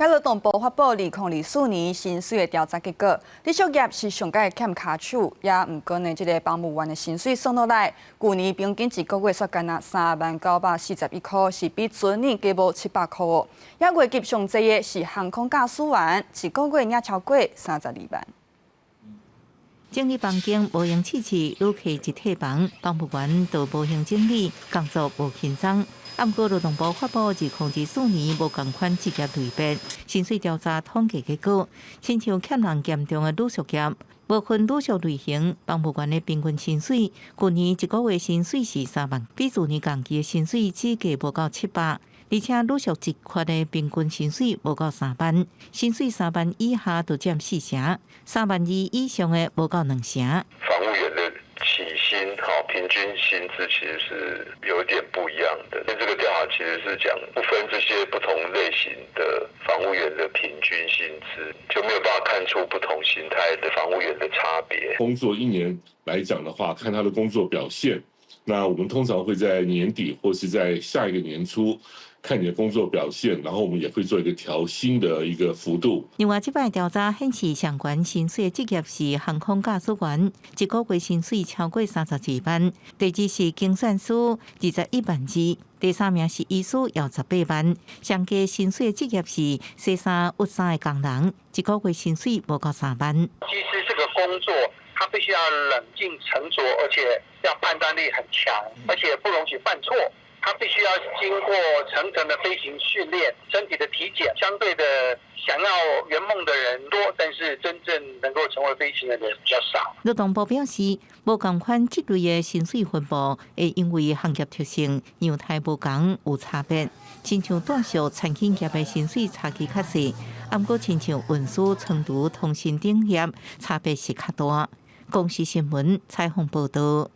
劳动部发布2024年薪水的调查结果，旅宿业是上界欠卡手，也毋过呢，这个公务员的薪水算落来，去年平均一个月煞干那3万941块，是比前年加无700块哦。也月级上济的是航空驾驶员，一个月也超过32万。整理房间无用气气，旅客一退房，公务员都无用整理，工作无轻松。不过，劳动部发布2024年无同款职业类别薪水调查统计结果，亲像欠人严重的旅宿业，无分旅宿类型，公务员的平均薪水，去年一个月薪水是3万，比去年同期的薪水只加无到700。而且旅宿一缺的平均薪水无到3万，薪水3万以下就占4成，3万2以上的无到2成。房务员的起薪平均薪资其实是有点不一样的。因为这个调查其实是讲不分这些不同类型的房务员的平均薪资，就没有办法看出不同形态的房务员的差别。工作1年来讲的话，看他的工作表现，那我们通常会在年底或是在下一个年初。看你的工作表现，然后我们也会做一个调薪的一个幅度。另外，这摆调查显示，上悬薪水的职业是航空驾驶员，一个月薪水超过32万；第二是精算师，21万2；第3名是医师，要18万。上加薪水的职业是洗衫、熨衫的工人，一个月薪水无到3万。其实这个工作，他必须要冷静沉着，而且要判断力很强，而且不容许犯错。他必须要经过层层的飞行训练，身体的体检，相对的想要圆梦的人多，但是真正能够成为飞行员的人比较少。劳动部表示，无同款职类的薪水分布，会因为行业特性、样态不同有差别。亲像短小产品业的薪水差距较细，不过亲像运输、仓储、通信等业差别是较大。公视新闻采访报道。